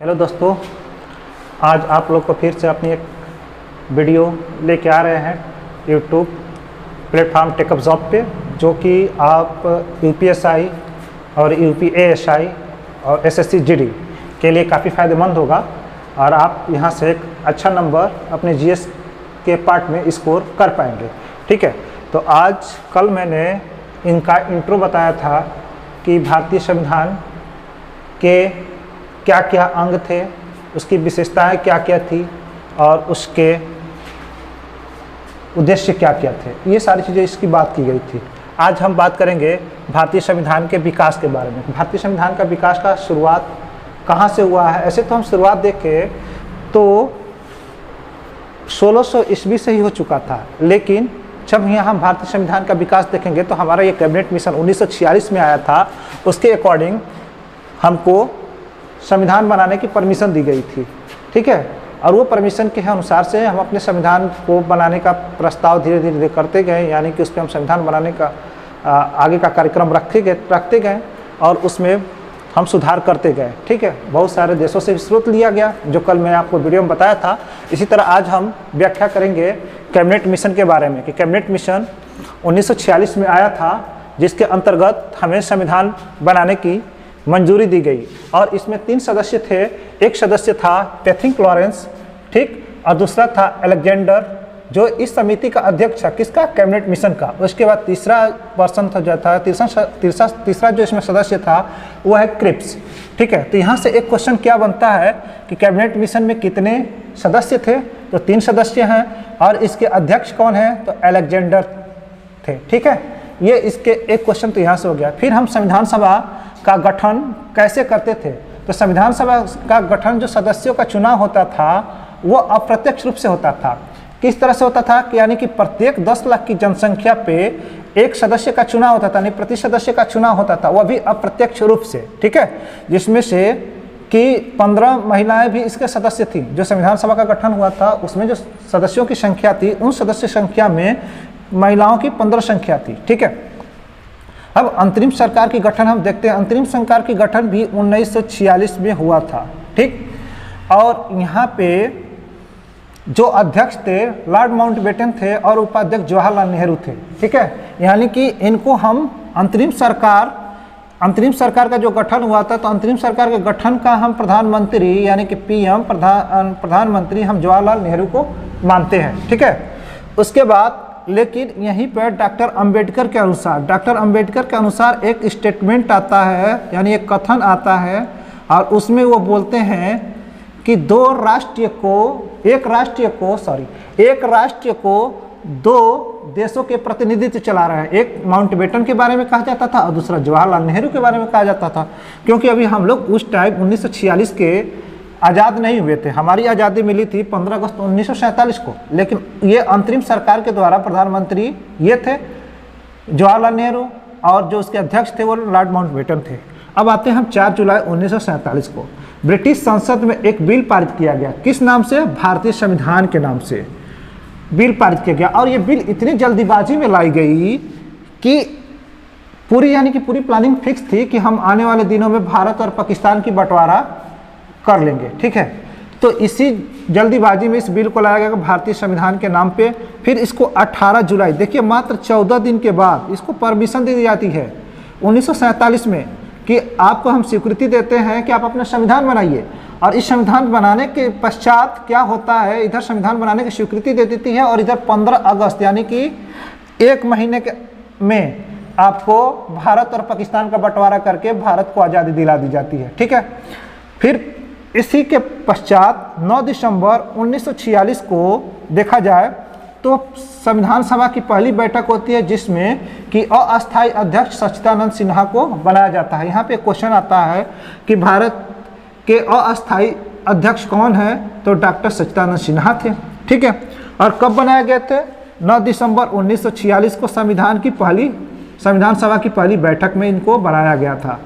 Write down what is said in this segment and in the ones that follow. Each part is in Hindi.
हेलो दोस्तों, आज आप लोग को फिर से अपनी एक वीडियो लेके आ रहे हैं यूट्यूब प्लेटफॉर्म टेकअप जॉब पे, जो कि आप यूपीएसआई और यूपीएएसआई और एसएससी जीडी के लिए काफ़ी फ़ायदेमंद होगा और आप यहां से एक अच्छा नंबर अपने जीएस के पार्ट में स्कोर कर पाएंगे। ठीक है, तो आज कल मैंने इनका इंट्रो बताया था कि भारतीय संविधान के क्या क्या अंग थे, उसकी विशेषताएं क्या क्या थी और उसके उद्देश्य क्या क्या थे, ये सारी चीज़ें इसकी बात की गई थी। आज हम बात करेंगे भारतीय संविधान के विकास के बारे में। भारतीय संविधान का विकास का शुरुआत कहाँ से हुआ है। ऐसे तो हम शुरुआत देखें तो 1600 ईस्वी से ही हो चुका था, लेकिन जब यहाँ हम भारतीय संविधान का विकास देखेंगे तो हमारा ये कैबिनेट मिशन 1946 में आया था। उसके अकॉर्डिंग हमको संविधान बनाने की परमिशन दी गई थी। ठीक है, और वो परमिशन के अनुसार से हम अपने संविधान को बनाने का प्रस्ताव धीरे धीरे करते गए, यानी कि उस पर हम संविधान बनाने का आगे का कार्यक्रम रखते गए और उसमें हम सुधार करते गए। ठीक है, बहुत सारे देशों से स्रोत लिया गया, जो कल मैं आपको वीडियो में बताया था। इसी तरह आज हम व्याख्या करेंगे कैबिनेट मिशन के बारे में कि कैबिनेट मिशन 1946 में आया था, जिसके अंतर्गत हमें संविधान बनाने की मंजूरी दी गई और इसमें 3 सदस्य थे। एक सदस्य था पैथिंग लॉरेंस, ठीक, और दूसरा था अलेक्जेंडर, जो इस समिति का अध्यक्ष था, किसका, कैबिनेट मिशन का। उसके बाद तीसरा पर्सन था जो था तीसरा जो इसमें सदस्य था वो है क्रिप्स। ठीक है, तो यहाँ से एक क्वेश्चन क्या बनता है कि कैबिनेट मिशन में कितने सदस्य थे, तो 3 सदस्य हैं और इसके अध्यक्ष कौन है, तो अलेक्जेंडर थे। ठीक है, ये इसके एक क्वेश्चन तो यहाँ से हो गया। फिर हम संविधान सभा का गठन कैसे करते थे, तो संविधान सभा का गठन जो सदस्यों का चुनाव होता था वो अप्रत्यक्ष रूप से होता था। किस तरह से होता था कि यानी कि प्रत्येक 10 लाख की जनसंख्या पे एक सदस्य का चुनाव होता था, नहीं प्रति सदस्य का चुनाव होता था, वह भी अप्रत्यक्ष रूप से। ठीक है, जिसमें से कि 15 महिलाएं भी इसके सदस्य थी। जो संविधान सभा का गठन हुआ था उसमें जो सदस्यों की संख्या थी, उन सदस्य संख्या में महिलाओं की 15 संख्या थी। ठीक है, अब अंतरिम सरकार की गठन हम देखते हैं। अंतरिम सरकार की गठन भी 1946 में हुआ था। ठीक, और यहाँ पे जो अध्यक्ष थे लॉर्ड माउंटबेटन थे और उपाध्यक्ष जवाहरलाल नेहरू थे। ठीक है, यानी कि इनको हम अंतरिम सरकार का जो गठन हुआ था, तो अंतरिम सरकार के गठन का हम प्रधानमंत्री यानी कि पीएम प्रधानमंत्री हम जवाहरलाल नेहरू को मानते हैं। ठीक है, उसके बाद लेकिन यहीं पर डॉक्टर अंबेडकर के अनुसार एक स्टेटमेंट आता है, यानी एक कथन आता है और उसमें वो बोलते हैं कि एक राष्ट्र को 2 देशों के प्रतिनिधित्व चला रहा है। एक माउंटबेटन के बारे में कहा जाता था और दूसरा जवाहरलाल नेहरू के बारे में कहा जाता था, क्योंकि अभी हम लोग उस टाइम 1946 के आज़ाद नहीं हुए थे। हमारी आज़ादी मिली थी 15 अगस्त 1947 को, लेकिन ये अंतरिम सरकार के द्वारा प्रधानमंत्री ये थे जवाहरलाल नेहरू और जो उसके अध्यक्ष थे वो लॉर्ड माउंटबेटन थे। अब आते हैं हम 4 जुलाई 1947 को ब्रिटिश संसद में एक बिल पारित किया गया। किस नाम से, भारतीय संविधान के नाम से बिल पारित किया गया। और ये बिल इतनी जल्दीबाजी में लाई गई कि पूरी प्लानिंग फिक्स थी कि हम आने वाले दिनों में भारत और पाकिस्तान की बंटवारा कर लेंगे। ठीक है, तो इसी जल्दीबाजी में इस बिल को लाया गया भारतीय संविधान के नाम पे। फिर इसको 18 जुलाई, देखिए मात्र 14 दिन के बाद इसको परमिशन दे दी जाती है 1947 में कि आपको हम स्वीकृति देते हैं कि आप अपना संविधान बनाइए। और इस संविधान बनाने के पश्चात क्या होता है, इधर संविधान बनाने की स्वीकृति दे देती है और इधर 15 अगस्त यानी कि 1 महीने में आपको भारत और पाकिस्तान का बंटवारा करके भारत को आज़ादी दिला दी जाती है। ठीक है, फिर इसी के पश्चात 9 दिसंबर 1946 को देखा जाए तो संविधान सभा की पहली बैठक होती है, जिसमें कि अस्थायी अध्यक्ष सच्चिदानंद सिन्हा को बनाया जाता है। यहाँ पे क्वेश्चन आता है कि भारत के अस्थायी अध्यक्ष कौन है, तो डॉक्टर सच्चिदानंद सिन्हा थे। ठीक है, और कब बनाए गए थे, 9 दिसंबर 1946 को संविधान सभा की पहली बैठक में इनको बनाया गया था।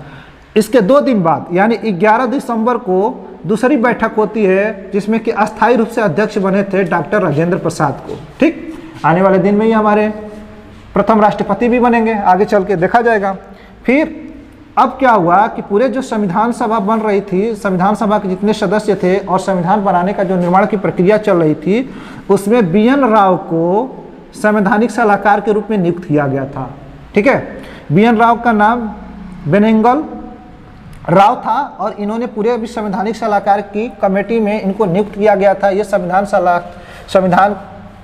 इसके 2 दिन बाद यानी 11 दिसंबर को दूसरी बैठक होती है, जिसमें कि अस्थायी रूप से अध्यक्ष बने थे डॉक्टर राजेंद्र प्रसाद को। ठीक, आने वाले दिन में ही हमारे प्रथम राष्ट्रपति भी बनेंगे, आगे चल के देखा जाएगा। फिर अब क्या हुआ कि पूरे जो संविधान सभा बन रही थी, संविधान सभा के जितने सदस्य थे और संविधान बनाने का जो निर्माण की प्रक्रिया चल रही थी, उसमें BN राव को संवैधानिक सलाहकार के रूप में नियुक्त किया गया था। ठीक है, BN राव का नाम बेनेगल राव था और इन्होंने पूरे विश्व संवैधानिक सलाहकार की कमेटी में इनको नियुक्त किया गया था। ये संविधान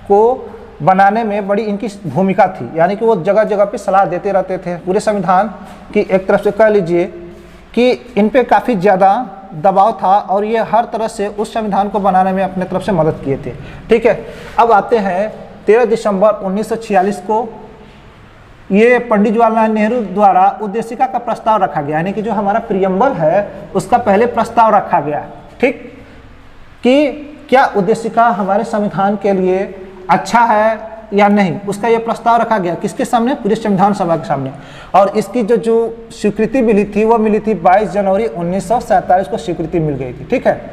को बनाने में बड़ी इनकी भूमिका थी, यानी कि वो जगह जगह पे सलाह देते रहते थे। पूरे संविधान की एक तरफ से कह लीजिए कि इन पे काफ़ी ज़्यादा दबाव था और ये हर तरह से उस संविधान को बनाने में अपने तरफ से मदद किए थे। ठीक है, अब आते हैं 13 दिसंबर 1946 को ये पंडित जवाहरलाल नेहरू द्वारा उद्देशिका का प्रस्ताव रखा गया, यानी कि जो हमारा प्रियम्बल है उसका पहले प्रस्ताव रखा गया। ठीक, कि क्या उद्देशिका हमारे संविधान के लिए अच्छा है या नहीं, उसका ये प्रस्ताव रखा गया। किसके सामने? पूरे संविधान सभा के सामने। और इसकी जो स्वीकृति मिली थी वो मिली थी 22 जनवरी 1947 को स्वीकृति मिल गई थी। ठीक है,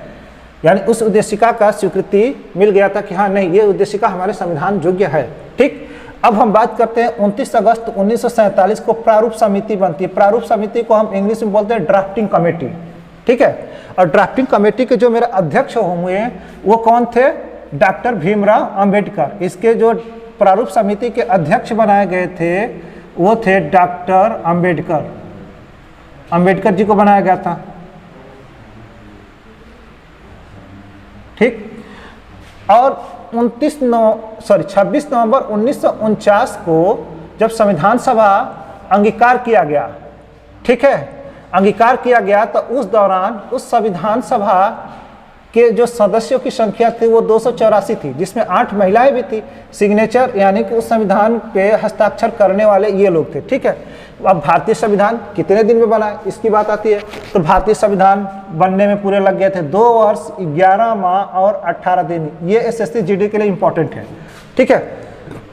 यानी उस उद्देशिका का स्वीकृति मिल गया था कि हाँ नहीं, ये उद्देशिका हमारे संविधान योग्य है। ठीक, अब हम बात करते हैं 29 अगस्त 1947 को प्रारूप समिति बनती है। प्रारूप समिति को हम इंग्लिश में बोलते हैं ड्राफ्टिंग कमेटी। ठीक है, और ड्राफ्टिंग कमेटी के जो मेरे अध्यक्ष हुए वो कौन थे? डॉक्टर भीमराव अंबेडकर। इसके जो प्रारूप समिति के अध्यक्ष बनाए गए थे वो थे डॉक्टर अंबेडकर जी को बनाया गया था। ठीक, और 26 नवंबर 1949 को जब संविधान सभा अंगीकार किया गया, ठीक है, अंगीकार किया गया, तो उस दौरान उस संविधान सभा के जो सदस्यों की संख्या थी वो 284 थी, जिसमें 8 महिलाएं भी थी। सिग्नेचर यानी कि उस संविधान पे हस्ताक्षर करने वाले ये लोग थे। ठीक है, अब भारतीय संविधान कितने दिन में बना इसकी बात आती है, तो भारतीय संविधान बनने में पूरे लग गए थे 2 वर्ष 11 माह और 18 दिन। ये SSC GD के लिए इंपॉर्टेंट है। ठीक है,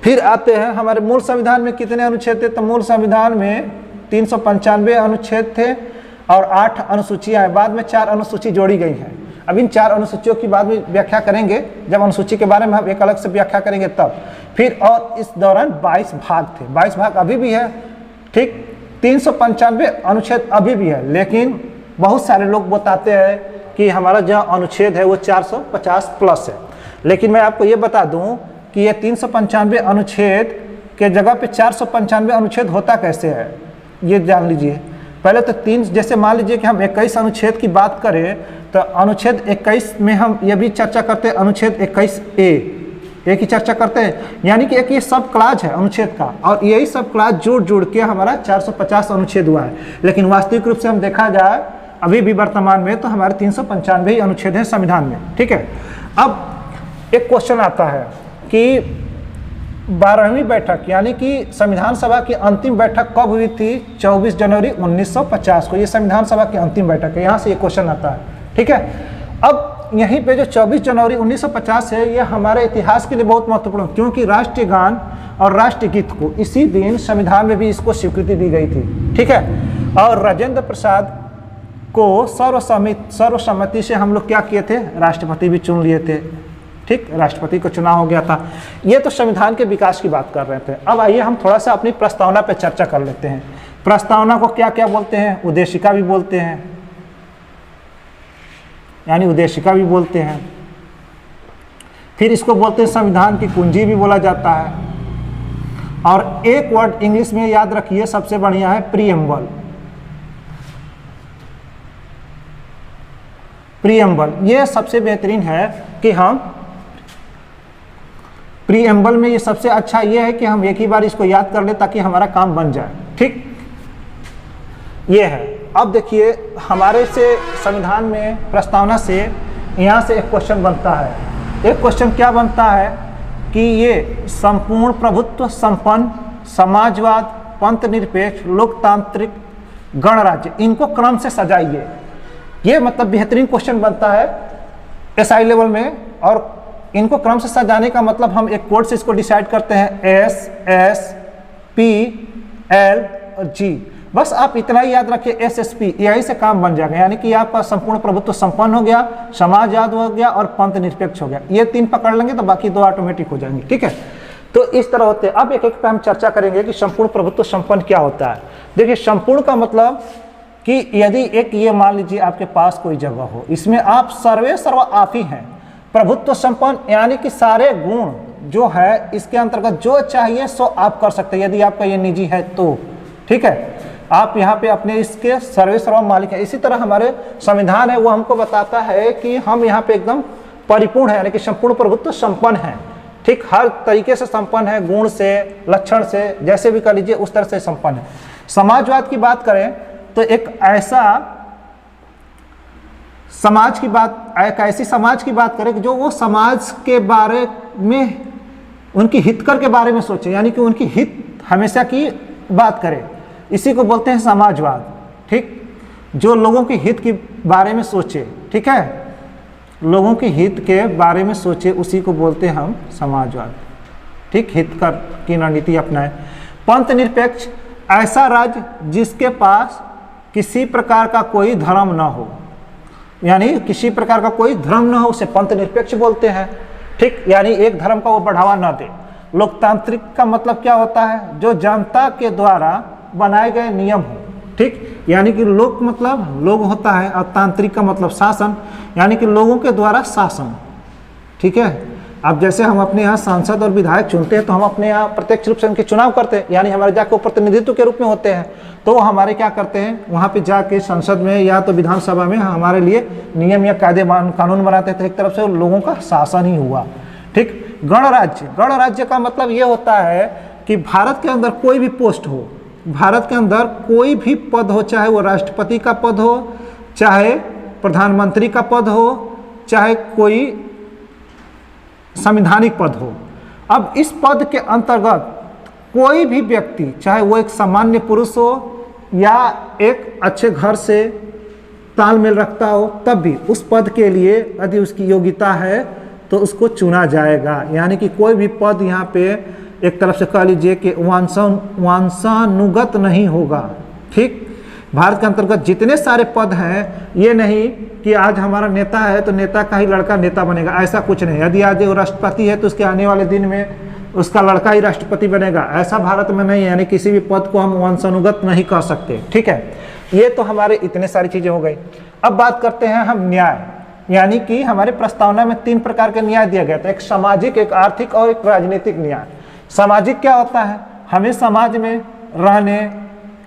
फिर आते हैं हमारे मूल संविधान में कितने अनुच्छेद थे, तो मूल संविधान में 395 अनुच्छेद थे और 8 अनुसूचियाँ हैं। बाद में 4 अनुसूची जोड़ी गई हैं। अब इन 4 अनुसूचियों की बाद में व्याख्या करेंगे, जब अनुसूची के बारे में हम एक अलग से व्याख्या करेंगे तब। फिर और इस दौरान 22 भाग थे, 22 भाग अभी भी है। ठीक, 395 अनुच्छेद अभी भी है, लेकिन बहुत सारे लोग बताते हैं कि हमारा जो अनुच्छेद है वो 450 प्लस है। लेकिन मैं आपको ये बता दूं कि ये 395 अनुच्छेद के जगह पे 495 अनुच्छेद होता कैसे है, ये जान लीजिए। पहले तो 3, जैसे मान लीजिए कि हम 21 अनुच्छेद की बात करें तो अनुच्छेद 21 में हम ये भी चर्चा करते हैं, अनुच्छेद 21A की चर्चा करते हैं, यानी कि एक ये सब क्लाज है अनुच्छेद का, और यही सब क्लाज जोड़ के हमारा 450 अनुच्छेद हुआ है। लेकिन वास्तविक रूप से हम देखा जाए अभी भी वर्तमान में तो हमारे 395 ही अनुच्छेद हैं संविधान में। ठीक है, अब एक क्वेश्चन आता है कि 12वीं बैठक यानी कि संविधान सभा की अंतिम बैठक कब हुई थी? 24 जनवरी 1950 को। ये संविधान सभा की अंतिम बैठक है, यहाँ से ये क्वेश्चन आता है। ठीक है, अब यहीं पे जो 24 जनवरी 1950 है ये हमारे इतिहास के लिए बहुत महत्वपूर्ण, क्योंकि राष्ट्रीय गान और राष्ट्रीय गीत को इसी दिन संविधान में भी इसको स्वीकृति दी गई थी। ठीक है, और राजेंद्र प्रसाद को सर्वसम्मति से हम लोग क्या किए थे? राष्ट्रपति भी चुन लिए थे। ठीक, राष्ट्रपति का चुनाव हो गया था। ये तो संविधान के विकास की बात कर रहे थे। अब आइए हम थोड़ा सा अपनी प्रस्तावना पे चर्चा कर लेते हैं। प्रस्तावना को क्या क्या बोलते हैं? उद्देशिका भी बोलते हैं, यानी उद्देशिका भी बोलते हैं। फिर इसको बोलते हैं संविधान की कुंजी भी बोला जाता है। और एक वर्ड इंग्लिश में याद रखिए सबसे बढ़िया है प्रीएम्बल। प्रीएम्बल ये सबसे बेहतरीन है कि हम प्रीएम्बल में ये सबसे अच्छा ये है कि हम एक ही बार इसको याद कर ले ताकि हमारा काम बन जाए। ठीक, ये है। अब देखिए हमारे से संविधान में प्रस्तावना से यहाँ से एक क्वेश्चन बनता है। एक क्वेश्चन क्या बनता है कि ये संपूर्ण प्रभुत्व संपन्न समाजवाद, पंथ निरपेक्ष, लोकतांत्रिक, गणराज्य, इनको क्रम से सजाइए। ये मतलब बेहतरीन क्वेश्चन बनता है SI लेवल में। और इनको क्रम से सजाने का मतलब हम एक कोड से इसको डिसाइड करते हैं, S, S, P, L और G। बस आप इतना ही याद रखिए, SSP, यही से काम बन जाएगा। यानी कि आपका संपूर्ण प्रभुत्व संपन्न हो गया, समाजवाद हो गया और पंथ निरपेक्ष हो गया। ये 3 पकड़ लेंगे तो बाकी 2 ऑटोमेटिक हो जाएंगे। ठीक है, तो इस तरह होते हैं। अब एक एक पे हम चर्चा करेंगे कि संपूर्ण प्रभुत्व संपन्न क्या होता है। देखिए संपूर्ण का मतलब कि यदि एक ये मान लीजिए आपके पास कोई जगह हो, इसमें आप सर्वे सर्व आप ही हैं, प्रभुत्व संपन्न, यानी कि सारे गुण जो है इसके अंतर्गत जो चाहिए सो आप कर सकते हैं, यदि आपका ये निजी है तो, ठीक है, आप यहाँ पे अपने इसके सर्वे सर्व मालिक है। इसी तरह हमारे संविधान है वो हमको बताता है कि हम यहाँ पे एकदम परिपूर्ण है, यानी कि संपूर्ण प्रभुत्व संपन्न है, ठीक, हर तरीके से संपन्न है, गुण से, लक्षण से, जैसे भी कर लीजिए उस तरह से संपन्न है। समाजवाद की बात करें तो एक ऐसी समाज की बात करें जो वो समाज के बारे में, उनकी हितकर के बारे में सोचे, यानी कि उनकी हित हमेशा की बात करे, इसी को बोलते हैं समाजवाद, ठीक, जो लोगों के हित के बारे में सोचे, ठीक है, लोगों के हित के बारे में सोचे, उसी को बोलते हैं हम समाजवाद, ठीक, हितकर की रणनीति अपनाए। पंथ निरपेक्ष, ऐसा राज्य जिसके पास किसी प्रकार का कोई धर्म न हो, यानी किसी प्रकार का कोई धर्म न हो, उसे पंथ निरपेक्ष बोलते हैं, ठीक, यानी एक धर्म का वो बढ़ावा न दे। लोकतांत्रिक का मतलब क्या होता है, जो जनता के द्वारा बनाए गए नियम हो, ठीक, यानी कि लोक मतलब लोग होता है और तांत्रिक का मतलब शासन, यानी कि लोगों के द्वारा शासन, ठीक है। अब जैसे हम अपने यहाँ सांसद और विधायक चुनते हैं तो हम अपने यहाँ प्रत्यक्ष रूप से उनके चुनाव करते हैं, यानी हमारे जाके प्रतिनिधित्व के रूप में होते हैं, तो वो हमारे क्या करते हैं, वहाँ पे जाके संसद में या तो विधानसभा में हमारे लिए नियम या कायदे कानून बनाते थे, एक तरफ से लोगों का शासन ही हुआ, ठीक। गणराज्य, गणराज्य का मतलब ये होता है कि भारत के अंदर कोई भी पोस्ट हो, भारत के अंदर कोई भी पद हो, चाहे वो राष्ट्रपति का पद हो, चाहे प्रधानमंत्री का पद हो, चाहे कोई संवैधानिक पद हो। अब इस पद के अंतर्गत कोई भी व्यक्ति, चाहे वो एक सामान्य पुरुष हो या एक अच्छे घर से तालमेल रखता हो, तब भी उस पद के लिए यदि उसकी योग्यता है तो उसको चुना जाएगा, यानी कि कोई भी पद यहाँ पे एक तरफ से कह लीजिए कि वंशानुगत नहीं होगा, ठीक। भारत के अंतर्गत जितने सारे पद हैं, ये नहीं कि आज हमारा नेता है तो नेता का ही लड़का नेता बनेगा, ऐसा कुछ नहीं। यदि आज वो राष्ट्रपति है तो उसके आने वाले दिन में उसका लड़का ही राष्ट्रपति बनेगा, ऐसा भारत में नहीं है, यानी किसी भी पद को हम वंशानुगत नहीं कर सकते, ठीक है। ये तो हमारे इतने सारी चीज़ें हो गई। अब बात करते हैं हम न्याय, यानी कि हमारे प्रस्तावना में 3 प्रकार के न्याय दिया गया था, एक सामाजिक, एक आर्थिक और एक राजनीतिक न्याय। सामाजिक क्या होता है, हमें समाज में रहने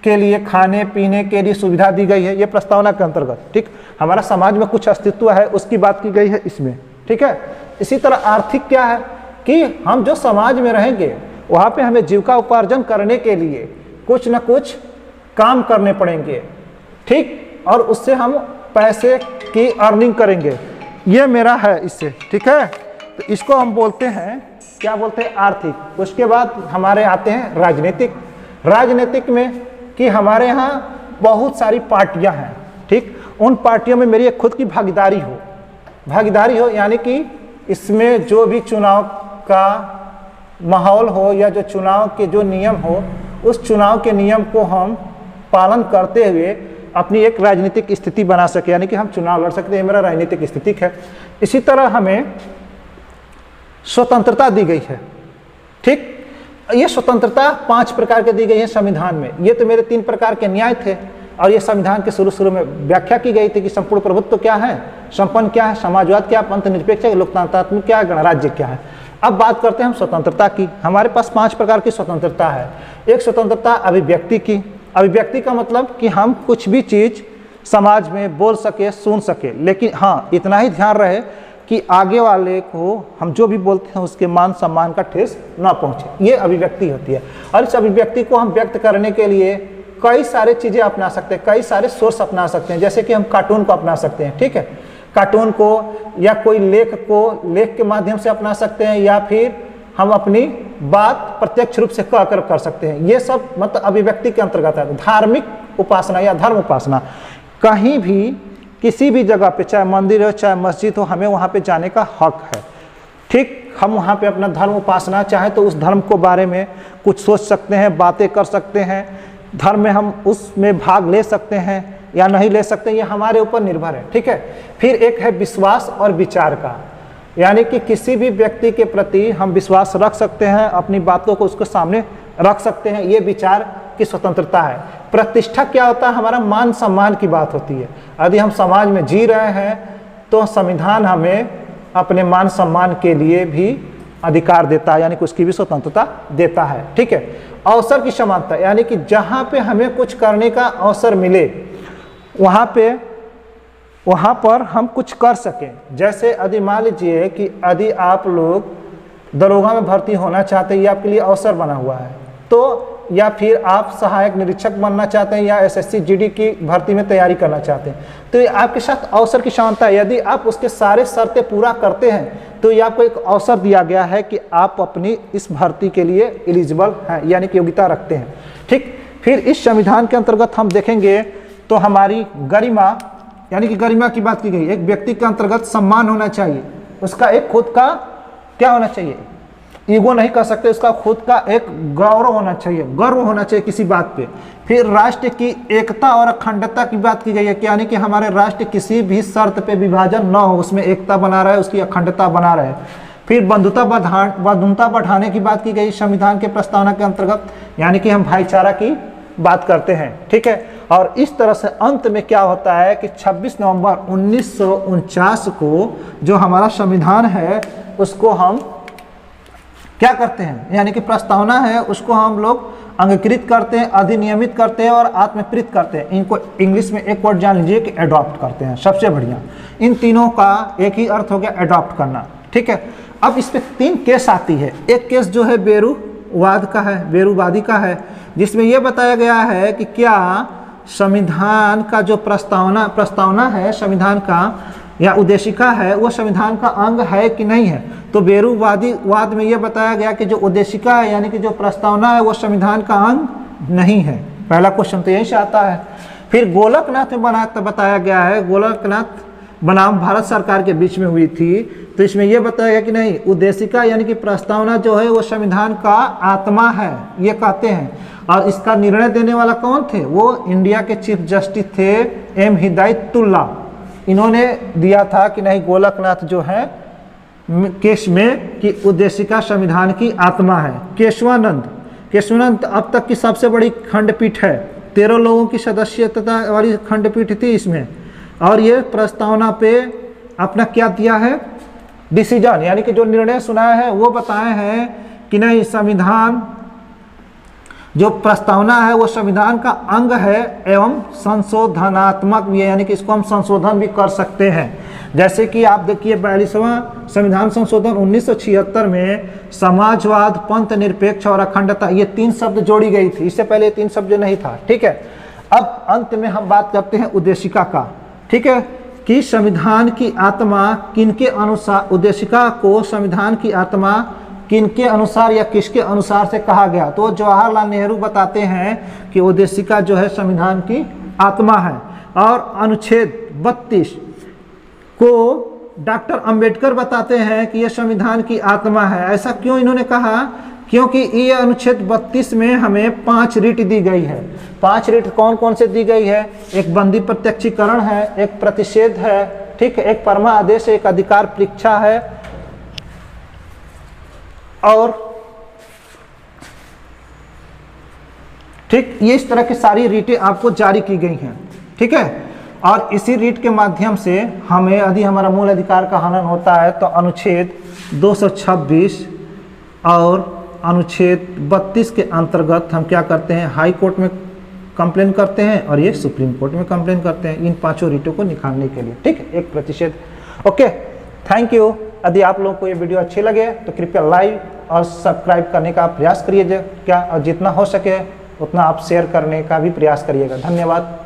के लिए, खाने पीने के लिए सुविधा दी गई है, ये प्रस्तावना के अंतर्गत, ठीक, हमारा समाज में कुछ अस्तित्व है उसकी बात की गई है इसमें, ठीक है। इसी तरह आर्थिक क्या है कि हम जो समाज में रहेंगे वहाँ पे हमें जीविका उपार्जन करने के लिए कुछ न कुछ काम करने पड़ेंगे, ठीक, और उससे हम पैसे की अर्निंग करेंगे, ये मेरा है इससे, ठीक है। तो इसको हम बोलते हैं, क्या बोलते हैं, आर्थिक। उसके बाद हमारे आते हैं राजनीतिक। राजनीतिक में कि हमारे यहाँ बहुत सारी पार्टियां हैं, ठीक, उन पार्टियों में मेरी एक खुद की भागीदारी हो, यानी कि इसमें जो भी चुनाव का माहौल हो या जो चुनाव के जो नियम हो, उस चुनाव के नियम को हम पालन करते हुए अपनी एक राजनीतिक स्थिति बना सके, यानी कि हम चुनाव लड़ सकते हैं, मेरा राजनीतिक स्थिति है। इसी तरह हमें स्वतंत्रता दी गई है, ठीक, ये स्वतंत्रता 5 प्रकार के दी गई है संविधान में। ये तो मेरे 3 प्रकार के न्याय थे, और ये संविधान के शुरू में व्याख्या की गई थी कि संपूर्ण प्रभुत्व क्या है, संपन्न क्या है, समाजवाद क्या है, पंथ निरपेक्ष है, लोकतांत्रिक क्या है, गणराज्य क्या है। अब बात करते हैं हम स्वतंत्रता की। हमारे पास 5 प्रकार की स्वतंत्रता है। एक स्वतंत्रता अभिव्यक्ति की। अभिव्यक्ति का मतलब कि हम कुछ भी चीज़ समाज में बोल सके, सुन सके, लेकिन हाँ इतना ही ध्यान रहे कि आगे वाले को हम जो भी बोलते हैं उसके मान सम्मान का ठेस ना पहुंचे, ये अभिव्यक्ति होती है। और इस अभिव्यक्ति को हम व्यक्त करने के लिए कई सारे चीज़ें अपना सकते हैं, कई सारे सोर्स अपना सकते हैं, जैसे कि हम कार्टून को अपना सकते हैं, ठीक है, कार्टून को या कोई लेख को लेख के माध्यम से अपना सकते हैं, या फिर हम अपनी बात प्रत्यक्ष रूप से कहकर कर सकते हैं। ये सब मतलब अभिव्यक्ति के अंतर्गत है। धार्मिक उपासना या धर्म उपासना, कहीं भी किसी भी जगह पे, चाहे मंदिर हो चाहे मस्जिद हो, हमें वहाँ पे जाने का हक है, ठीक। हम वहाँ पे अपना धर्म उपासना चाहे तो उस धर्म को बारे में कुछ सोच सकते हैं, बातें कर सकते हैं, धर्म में हम उसमें भाग ले सकते हैं या नहीं ले सकते, ये हमारे ऊपर निर्भर है, ठीक है। फिर एक है विश्वास और विचार का, यानी कि किसी भी व्यक्ति के प्रति हम विश्वास रख सकते हैं, अपनी बातों को उसके सामने रख सकते हैं, ये विचार की स्वतंत्रता है। प्रतिष्ठा क्या होता है? हमारा मान सम्मान की बात होती है। यदि हम समाज में जी रहे हैं तो संविधान हमें अपने मान सम्मान के लिए भी अधिकार देता है, यानी कि उसकी भी स्वतंत्रता देता है। ठीक है। अवसर की समानता, यानी कि जहाँ पे हमें कुछ करने का अवसर मिले वहाँ पर हम कुछ कर सकें। जैसे यदि मान लीजिए कि यदि आप लोग दरोगा में भर्ती होना चाहते हैं, ये आपके लिए अवसर बना हुआ है, तो या फिर आप सहायक निरीक्षक बनना चाहते हैं या एसएससी जीडी की भर्ती में तैयारी करना चाहते हैं, तो ये आपके साथ अवसर की समानता है। यदि आप उसके सारे शर्तें पूरा करते हैं तो ये आपको एक अवसर दिया गया है कि आप अपनी इस भर्ती के लिए एलिजिबल हैं, यानी कि योग्यता रखते हैं। ठीक। फिर इस संविधान के अंतर्गत हम देखेंगे तो हमारी गरिमा, यानी कि गरिमा की बात की गई। एक व्यक्ति के अंतर्गत सम्मान होना चाहिए, उसका एक खुद का क्या होना चाहिए, ईगो नहीं कर सकते, उसका खुद का एक गौरव होना चाहिए, गर्व होना चाहिए किसी बात पे। फिर राष्ट्र की एकता और अखंडता की बात की गई है, यानी कि हमारे राष्ट्र किसी भी शर्त पे विभाजन न हो, उसमें एकता बना रहे, उसकी अखंडता बना रहे। फिर बंधुता बढ़ाने की बात की गई संविधान के प्रस्तावना के अंतर्गत, यानी कि हम भाईचारा की बात करते हैं। ठीक है। और इस तरह से अंत में क्या होता है कि 26 नवंबर 1949 को जो हमारा संविधान है उसको हम क्या करते हैं, यानी कि प्रस्तावना है, उसको हम लोग अंगीकृत करते हैं, अधिनियमित करते हैं और आत्मकृत करते हैं। इनको इंग्लिश में एक वर्ड जान लीजिए कि एडॉप्ट करते हैं। सबसे बढ़िया इन तीनों का एक ही अर्थ हो गया, एडॉप्ट करना। ठीक है। अब इस पे 3 केस आती है। एक केस जो है बेरूवादी का है, जिसमें यह बताया गया है कि क्या संविधान का जो प्रस्तावना है संविधान का या उद्देशिका है वो संविधान का अंग है कि नहीं है। तो बेरूवाद में यह बताया गया कि जो उद्देशिका है यानी कि जो प्रस्तावना है वो संविधान का अंग नहीं है। पहला क्वेश्चन तो यही से आता है। फिर गोलकनाथ में बताया गया है, गोलकनाथ बनाम भारत सरकार के बीच में हुई थी, तो इसमें यह बताया गया कि नहीं, उद्देशिका यानी कि प्रस्तावना जो है वो संविधान का आत्मा है, ये कहते हैं। और इसका निर्णय देने वाला कौन थे? वो इंडिया के चीफ जस्टिस थे एम हिदायतुल्ला। इन्होंने दिया था कि नहीं, गोलकनाथ जो है केस में कि उद्देशिका संविधान की आत्मा है। केशवानंद अब तक की सबसे बड़ी खंडपीठ है, 13 लोगों की सदस्यता वाली खंडपीठ थी इसमें। और ये प्रस्तावना पे अपना क्या दिया है, डिसीजन यानी कि जो निर्णय सुनाया है वो बताए हैं कि नहीं, संविधान जो प्रस्तावना है वो संविधान का अंग है एवं संशोधनात्मक भी है, यानी कि इसको हम संशोधन भी कर सकते हैं। जैसे कि आप देखिए 42वां संविधान संशोधन 1976 में समाजवाद, पंथ निरपेक्ष और अखंडता, ये 3 शब्द जोड़ी गई थी। इससे पहले 3 शब्द नहीं था। ठीक है। अब अंत में हम बात करते हैं उद्देशिका का। ठीक है, कि संविधान की आत्मा किनके अनुसार, उद्देशिका को संविधान की आत्मा किनके अनुसार या किसके अनुसार से कहा गया। तो जवाहरलाल नेहरू बताते हैं कि उद्देशिका जो है संविधान की आत्मा है। और अनुच्छेद 32 को डॉक्टर अंबेडकर बताते हैं कि यह संविधान की आत्मा है। ऐसा क्यों इन्होंने कहा? क्योंकि ये अनुच्छेद 32 में हमें 5 रीट दी गई है। 5 रीट कौन कौन से दी गई है? एक बंदी प्रत्यक्षीकरण है, एक प्रतिषेध है, ठीक है, एक परमा आदेश है, एक अधिकार परीक्षा है और ठीक, ये इस तरह की सारी रीटें आपको जारी की गई हैं। ठीक है। और इसी रीट के माध्यम से हमें यदि हमारा मूल अधिकार का हनन होता है तो अनुच्छेद 226 और अनुच्छेद 32 के अंतर्गत हम क्या करते हैं, हाई कोर्ट में कंप्लेन करते हैं और ये सुप्रीम कोर्ट में कंप्लेन करते हैं इन 5 रीटों को निकालने के लिए। ठीक है, एक प्रतिषेध। Okay, thank you. यदि आप लोगों को ये वीडियो अच्छे लगे तो कृपया लाइक और सब्सक्राइब करने का प्रयास करिए क्या, और जितना हो सके उतना आप शेयर करने का भी प्रयास करिएगा। धन्यवाद।